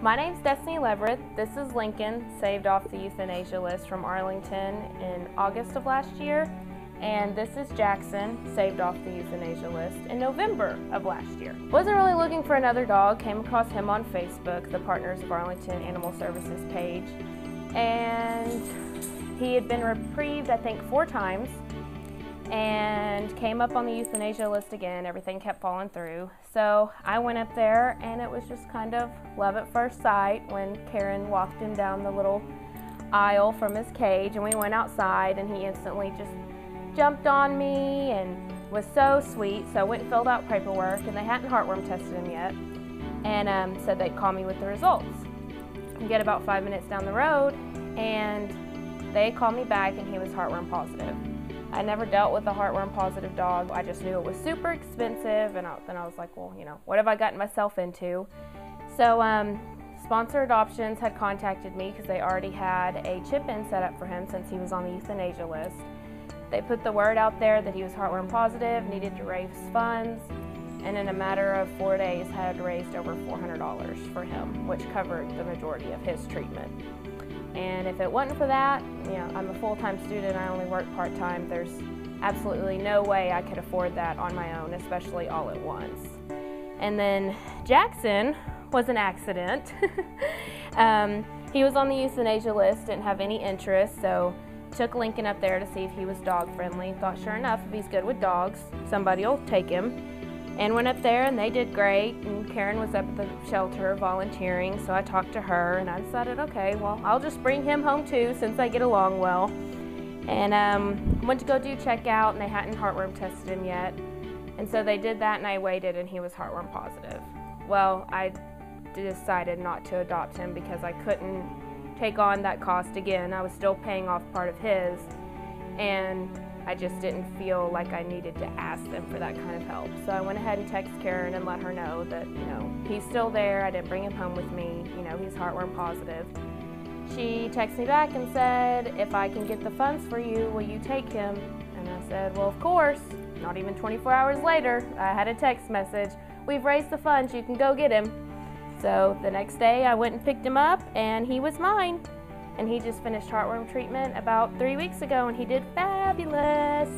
My name's Destiny Leverett. This is Lincoln, saved off the euthanasia list from Arlington in August of last year. And this is Jaxson, saved off the euthanasia list in November of last year. Wasn't really looking for another dog, came across him on Facebook, the Partners of Arlington Animal Services page. And he had been reprieved, I think, 4 times. And came up on the euthanasia list again. Everything kept falling through. So I went up there and it was just kind of love at first sight when Karen walked him down the little aisle from his cage, and we went outside and he instantly just jumped on me and was so sweet. So I went and filled out paperwork, and they hadn't heartworm tested him yet, and said they'd call me with the results. We get about 5 minutes down the road and they called me back and he was heartworm positive. I never dealt with a heartworm positive dog. I just knew it was super expensive, and then I was like, well, you know, what have I gotten myself into? So Sponsor Adoptions had contacted me because they already had a chip-in set up for him since he was on the euthanasia list. They put the word out there that he was heartworm positive, needed to raise funds, and in a matter of 4 days had raised over $400 for him, which covered the majority of his treatment. And if it wasn't for that, you know, I'm a full-time student, I only work part-time. There's absolutely no way I could afford that on my own, especially all at once. And then Jaxson was an accident. He was on the euthanasia list, didn't have any interest, so took Lincoln up there to see if he was dog-friendly. Thought sure enough, if he's good with dogs, somebody will take him. And went up there and they did great, and Karen was up at the shelter volunteering, so I talked to her and I decided, okay, well, I'll just bring him home too since I get along well. And went to go do checkout, and they hadn't heartworm tested him yet. And so they did that and I waited, and he was heartworm positive. Well, I decided not to adopt him because I couldn't take on that cost again. I was still paying off part of his, and I just didn't feel like I needed to ask them for that kind of help. So I went ahead and texted Karen and let her know that, you know, he's still there. I didn't bring him home with me. You know, he's heartworm positive. She texted me back and said, if I can get the funds for you, will you take him? And I said, well, of course. Not even 24 hours later, I had a text message. We've raised the funds. You can go get him. So the next day I went and picked him up, and he was mine. And he just finished heartworm treatment about 3 weeks ago, and he did fabulous.